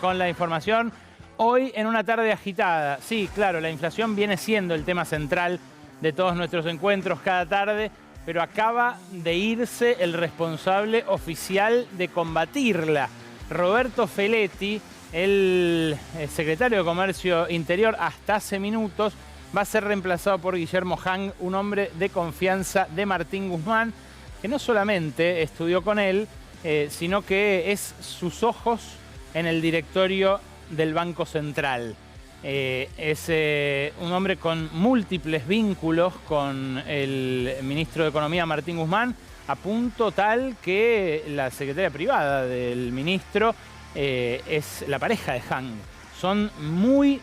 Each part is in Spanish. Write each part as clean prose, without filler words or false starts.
Con la información, hoy en una tarde agitada. Sí, claro, la inflación viene siendo el tema central de todos nuestros encuentros cada tarde, pero acaba de irse el responsable oficial de combatirla. Roberto Feletti, el secretario de Comercio Interior hasta hace minutos, va a ser reemplazado por Guillermo Hang, un hombre de confianza de Martín Guzmán, que no solamente estudió con él, sino que es sus ojos en el directorio del Banco Central. Es un hombre con múltiples vínculos con el ministro de Economía, Martín Guzmán, a punto tal que la secretaria privada del ministro es la pareja de Hang. Son muy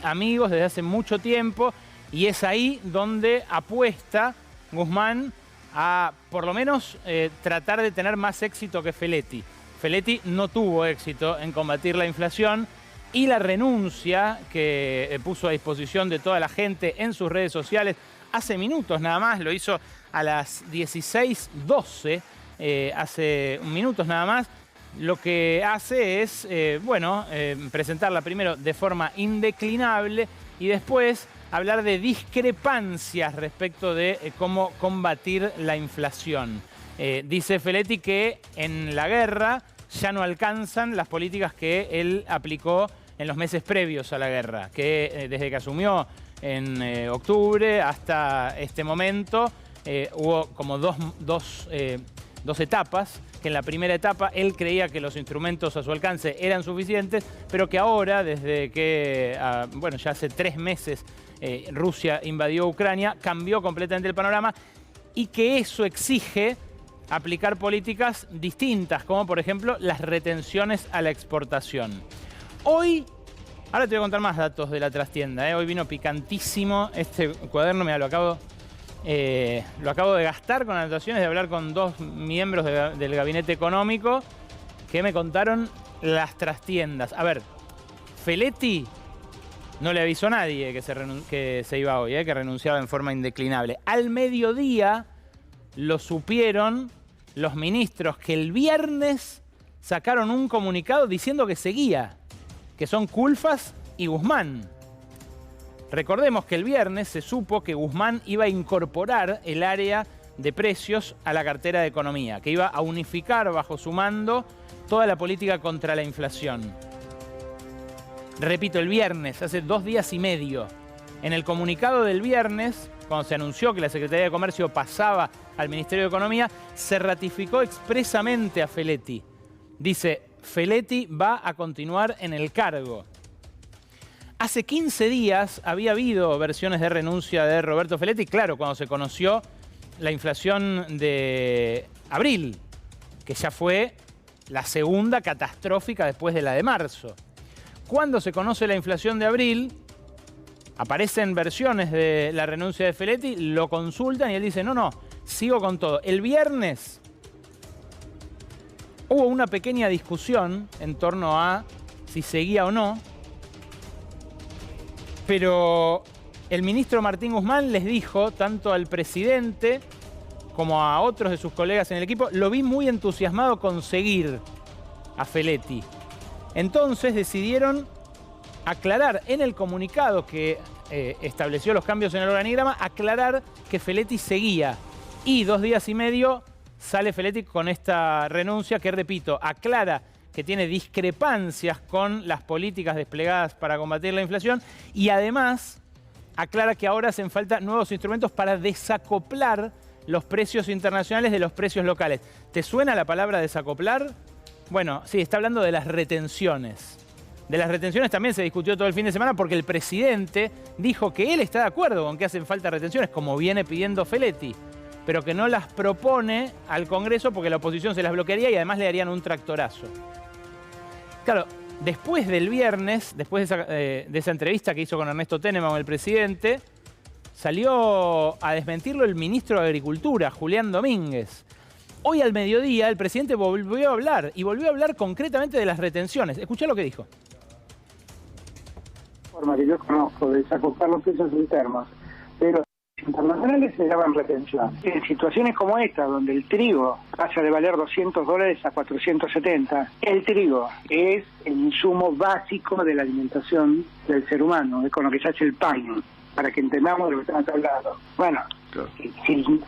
amigos desde hace mucho tiempo y es ahí donde apuesta Guzmán a, por lo menos, tratar de tener más éxito que Feletti. Feletti no tuvo éxito en combatir la inflación y la renuncia que puso a disposición de toda la gente en sus redes sociales hace minutos nada más, lo hizo a las 16:12, hace minutos nada más. Lo que hace es, presentarla primero de forma indeclinable y después hablar de discrepancias respecto de cómo combatir la inflación. Dice Feletti que en la guerra ya no alcanzan las políticas que él aplicó en los meses previos a la guerra, que desde que asumió en octubre hasta este momento hubo como dos etapas, que en la primera etapa él creía que los instrumentos a su alcance eran suficientes, pero que ahora, desde que, ya hace 3 meses Rusia invadió Ucrania, cambió completamente el panorama y que eso exige aplicar políticas distintas, como por ejemplo las retenciones a la exportación. Hoy, ahora te voy a contar más datos de la trastienda, hoy vino picantísimo este cuaderno, mira, lo acabo de gastar con anotaciones de hablar con 2 miembros del gabinete económico que me contaron las trastiendas. A ver, Feletti no le avisó a nadie que se iba hoy, que renunciaba en forma indeclinable. Al mediodía lo supieron los ministros que el viernes sacaron un comunicado diciendo que seguía, que son Culfas y Guzmán. Recordemos que el viernes se supo que Guzmán iba a incorporar el área de precios a la cartera de Economía, que iba a unificar bajo su mando toda la política contra la inflación. Repito, el viernes, hace 2 días y medio. En el comunicado del viernes, cuando se anunció que la Secretaría de Comercio pasaba al Ministerio de Economía, se ratificó expresamente a Feletti. Dice, Feletti va a continuar en el cargo. Hace 15 días había habido versiones de renuncia de Roberto Feletti, claro, cuando se conoció la inflación de abril, que ya fue la segunda catastrófica después de la de marzo. Cuando se conoce la inflación de abril, aparecen versiones de la renuncia de Feletti, lo consultan y él dice, no, sigo con todo. El viernes hubo una pequeña discusión en torno a si seguía o no, pero el ministro Martín Guzmán les dijo, tanto al presidente como a otros de sus colegas en el equipo, lo vi muy entusiasmado con seguir a Feletti. Entonces decidieron aclarar en el comunicado que estableció los cambios en el organigrama, aclarar que Feletti seguía. Y 2 días y medio sale Feletti con esta renuncia que, repito, aclara que tiene discrepancias con las políticas desplegadas para combatir la inflación y además aclara que ahora hacen falta nuevos instrumentos para desacoplar los precios internacionales de los precios locales. ¿Te suena la palabra desacoplar? Bueno, sí, está hablando de las retenciones. De las retenciones también se discutió todo el fin de semana porque el presidente dijo que él está de acuerdo con que hacen falta retenciones, como viene pidiendo Feletti, pero que no las propone al Congreso porque la oposición se las bloquearía y además le darían un tractorazo. Claro, después del viernes, después de esa entrevista que hizo con Ernesto Tenenbaum, el presidente, salió a desmentirlo el ministro de Agricultura, Julián Domínguez. Hoy al mediodía el presidente volvió a hablar, y volvió a hablar concretamente de las retenciones. Escuchá lo que dijo. Forma que yo conozco de desacoplar los precios internos, pero internacionales se llaman retención. En situaciones como esta, donde el trigo pasa de valer $200 a 470, el trigo es el insumo básico de la alimentación del ser humano, es con lo que se hace el pan, para que entendamos de lo que estamos hablando. Bueno, claro.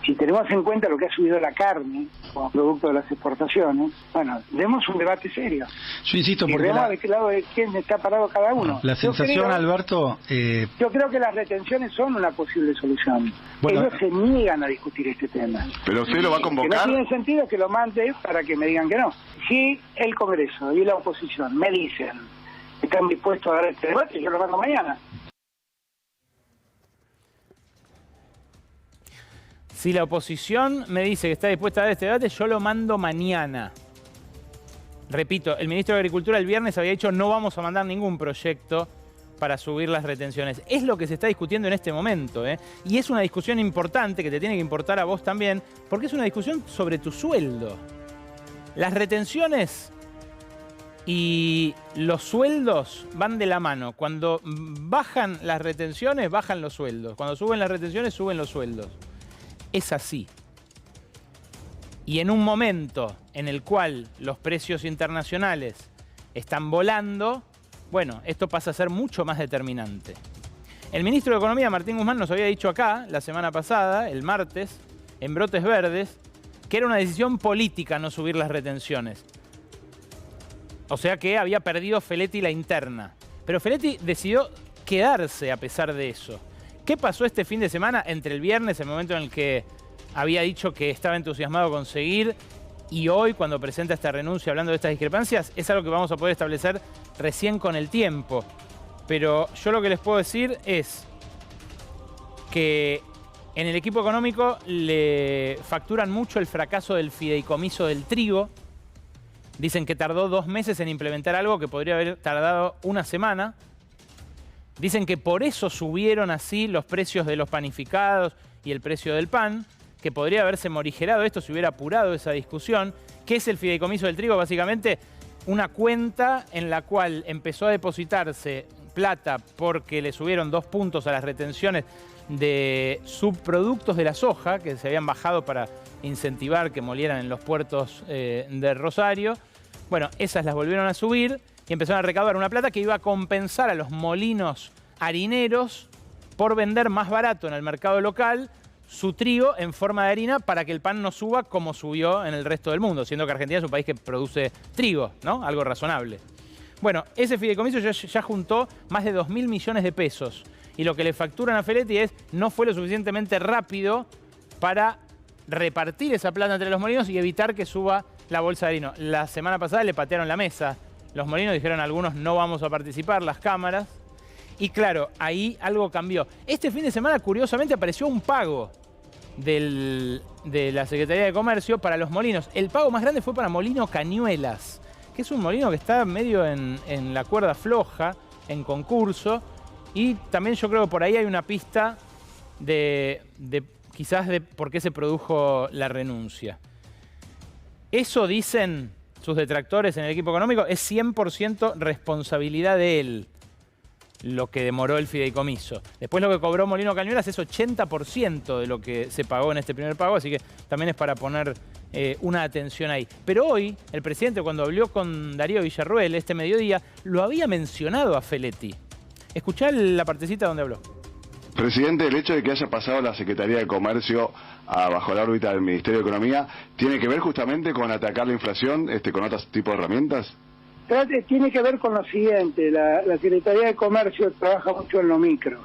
Si tenemos en cuenta lo que ha subido la carne como producto de las exportaciones, bueno, demos un debate serio. Yo insisto, y porque veamos de qué lado de quién está parado cada uno. La sensación, Alberto... Yo creo que las retenciones son una posible solución. Bueno, ellos se niegan a discutir este tema. ¿Pero usted lo va a convocar? Que no tiene sentido que lo mande para que me digan que no. Si el Congreso y la oposición me dicen que están dispuestos a dar este debate, yo lo mando mañana. Si la oposición me dice que está dispuesta a dar este debate, yo lo mando mañana. Repito, el ministro de Agricultura el viernes había dicho no vamos a mandar ningún proyecto para subir las retenciones. Es lo que se está discutiendo en este momento, ¿eh? Y es una discusión importante que te tiene que importar a vos también, porque es una discusión sobre tu sueldo. Las retenciones y los sueldos van de la mano. Cuando bajan las retenciones, bajan los sueldos. Cuando suben las retenciones, suben los sueldos. Es así. Y en un momento en el cual los precios internacionales están volando, bueno, esto pasa a ser mucho más determinante. El ministro de Economía, Martín Guzmán, nos había dicho acá, la semana pasada, el martes, en Brotes Verdes, que era una decisión política no subir las retenciones. O sea que había perdido Feletti la interna. Pero Feletti decidió quedarse a pesar de eso. ¿Qué pasó este fin de semana entre el viernes, el momento en el que había dicho que estaba entusiasmado con seguir, y hoy cuando presenta esta renuncia hablando de estas discrepancias? Es algo que vamos a poder establecer recién con el tiempo. Pero yo lo que les puedo decir es que en el equipo económico le facturan mucho el fracaso del fideicomiso del trigo. Dicen que tardó 2 meses en implementar algo que podría haber tardado una semana. Dicen que por eso subieron así los precios de los panificados y el precio del pan, que podría haberse morigerado esto si hubiera apurado esa discusión. ¿Qué es el fideicomiso del trigo? Básicamente una cuenta en la cual empezó a depositarse plata porque le subieron 2 puntos a las retenciones de subproductos de la soja, que se habían bajado para incentivar que molieran en los puertos de Rosario. Bueno, esas las volvieron a subir y empezaron a recaudar una plata que iba a compensar a los molinos harineros por vender más barato en el mercado local su trigo en forma de harina para que el pan no suba como subió en el resto del mundo, siendo que Argentina es un país que produce trigo, ¿no? Algo razonable. Bueno, ese fideicomiso ya juntó más de 2.000 millones de pesos y lo que le facturan a Feletti es no fue lo suficientemente rápido para repartir esa plata entre los molinos y evitar que suba la bolsa de harina. La semana pasada le patearon la mesa. Los molinos dijeron algunos no vamos a participar, las cámaras. Y claro, ahí algo cambió. Este fin de semana, curiosamente, apareció un pago de la Secretaría de Comercio para los molinos. El pago más grande fue para Molino Cañuelas, que es un molino que está medio en la cuerda floja, en concurso. Y también yo creo que por ahí hay una pista quizás de por qué se produjo la renuncia. Eso dicen sus detractores en el equipo económico, es 100% responsabilidad de él lo que demoró el fideicomiso. Después lo que cobró Molino Cañuelas es 80% de lo que se pagó en este primer pago, así que también es para poner una atención ahí. Pero hoy el presidente, cuando habló con Darío Villarruel este mediodía, lo había mencionado a Feletti. Escuchá la partecita donde habló. Presidente, el hecho de que haya pasado la Secretaría de Comercio bajo la órbita del Ministerio de Economía, ¿tiene que ver justamente con atacar la inflación, con otros tipos de herramientas? Tiene que ver con lo siguiente, la Secretaría de Comercio trabaja mucho en lo micro,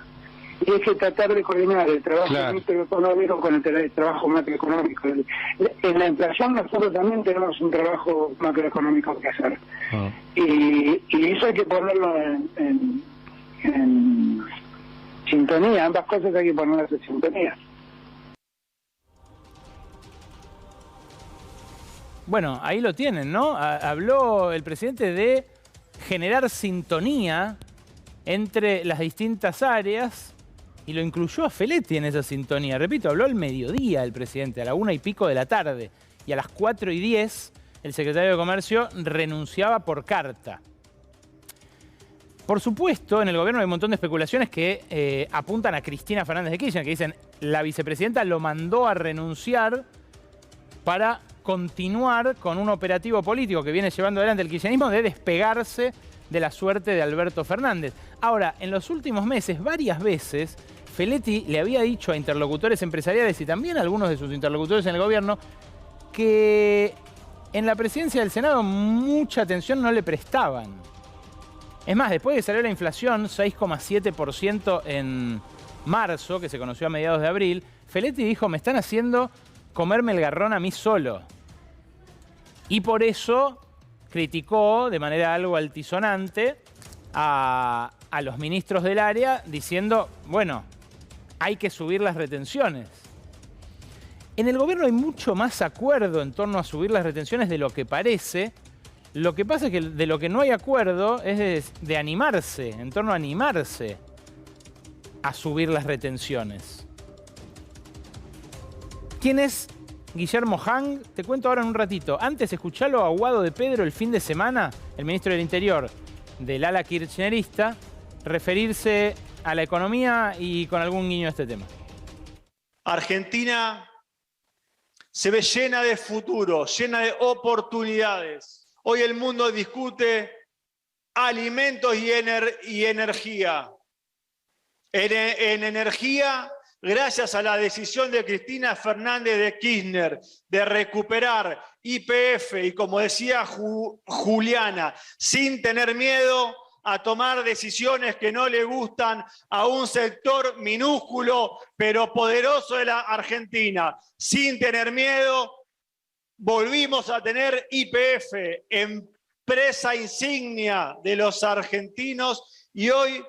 y es que tratar de coordinar el trabajo microeconómico con el trabajo macroeconómico. En la inflación nosotros también tenemos un trabajo macroeconómico que hacer, y eso hay que ponerlo en sintonía, ambas cosas hay que ponerlas en sintonía. Bueno, ahí lo tienen, ¿no? Habló el presidente de generar sintonía entre las distintas áreas y lo incluyó a Feletti en esa sintonía. Repito, habló al mediodía el presidente, a la 1 y pico de la tarde. Y a las 4:10 el secretario de Comercio renunciaba por carta. Por supuesto, en el gobierno hay un montón de especulaciones que apuntan a Cristina Fernández de Kirchner, que dicen la vicepresidenta lo mandó a renunciar para continuar con un operativo político que viene llevando adelante el kirchnerismo de despegarse de la suerte de Alberto Fernández. Ahora, en los últimos meses, varias veces, Feletti le había dicho a interlocutores empresariales y también a algunos de sus interlocutores en el gobierno que en la presidencia del Senado mucha atención no le prestaban. Es más, después de que salió la inflación, 6,7% en marzo, que se conoció a mediados de abril, Feletti dijo, me están haciendo comerme el garrón a mí solo. Y por eso criticó de manera algo altisonante a los ministros del área diciendo, bueno, hay que subir las retenciones. En el gobierno hay mucho más acuerdo en torno a subir las retenciones de lo que parece. Lo que pasa es que de lo que no hay acuerdo es de animarse, en torno a animarse a subir las retenciones. ¿Quién es Guillermo Hang? Te cuento ahora en un ratito. Antes, escuchalo a Guado de Pedro el fin de semana, el ministro del Interior del ala kirchnerista, referirse a la economía y con algún guiño a este tema. Argentina se ve llena de futuro, llena de oportunidades. Hoy el mundo discute alimentos y energía. En energía, gracias a la decisión de Cristina Fernández de Kirchner de recuperar YPF y, como decía Juliana, sin tener miedo a tomar decisiones que no le gustan a un sector minúsculo pero poderoso de la Argentina. Sin tener miedo, volvimos a tener YPF, empresa insignia de los argentinos, y hoy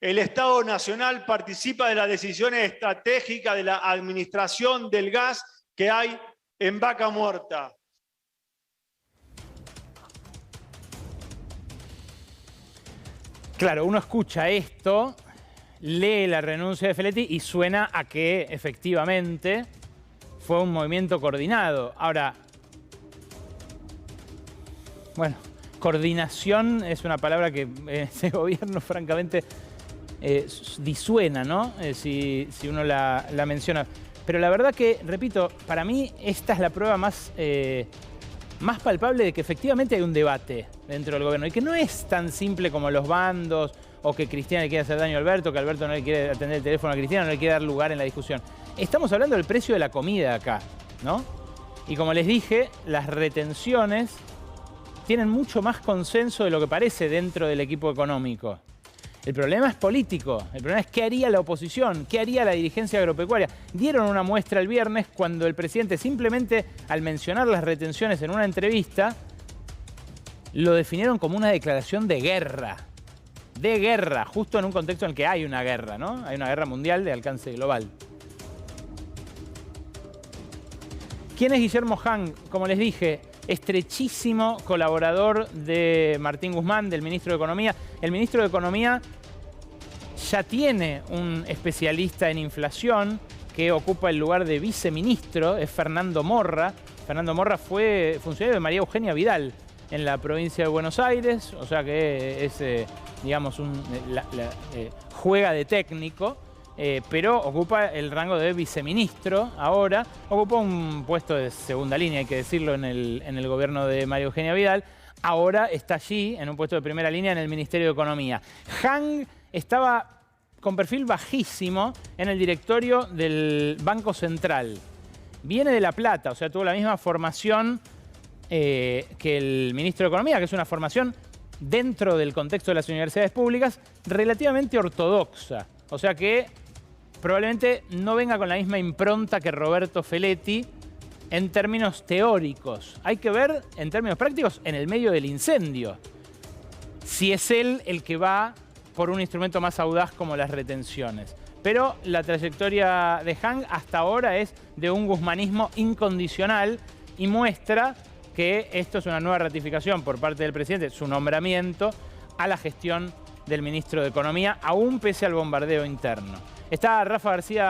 el Estado Nacional participa de las decisiones estratégicas de la administración del gas que hay en Vaca Muerta. Claro, uno escucha esto, lee la renuncia de Feletti y suena a que efectivamente fue un movimiento coordinado. Ahora, bueno, coordinación es una palabra que en este gobierno francamente disuena, ¿no? Si uno la menciona. Pero la verdad que, repito, para mí esta es la prueba más palpable de que efectivamente hay un debate dentro del gobierno y que no es tan simple como los bandos o que Cristina le quiere hacer daño a Alberto, que Alberto no le quiere atender el teléfono a Cristina, no le quiere dar lugar en la discusión. Estamos hablando del precio de la comida acá, ¿no? Y como les dije, las retenciones tienen mucho más consenso de lo que parece dentro del equipo económico. El problema es político, el problema es qué haría la oposición, qué haría la dirigencia agropecuaria. Dieron una muestra el viernes cuando el presidente simplemente al mencionar las retenciones en una entrevista lo definieron como una declaración de guerra, justo en un contexto en el que hay una guerra, ¿no? Hay una guerra mundial de alcance global. ¿Quién es Guillermo Hang? Como les dije, estrechísimo colaborador de Martín Guzmán, del ministro de Economía. El ministro de Economía ya tiene un especialista en inflación que ocupa el lugar de viceministro, es Fernando Morra. Fernando Morra fue funcionario de María Eugenia Vidal en la provincia de Buenos Aires, o sea que es, digamos, juega de técnico. Pero ocupa el rango de viceministro ahora, ocupa un puesto de segunda línea, hay que decirlo, en el gobierno de María Eugenia Vidal. Ahora está allí, en un puesto de primera línea en el Ministerio de Economía. Hang estaba con perfil bajísimo en el directorio del Banco Central. Viene de La Plata, o sea, tuvo la misma formación que el ministro de Economía, que es una formación dentro del contexto de las universidades públicas relativamente ortodoxa. O sea que probablemente no venga con la misma impronta que Roberto Feletti en términos teóricos. Hay que ver, en términos prácticos, en el medio del incendio, si es él el que va por un instrumento más audaz como las retenciones. Pero la trayectoria de Hang hasta ahora es de un guzmanismo incondicional y muestra que esto es una nueva ratificación por parte del presidente, su nombramiento a la gestión del ministro de Economía, aún pese al bombardeo interno. Está Rafa García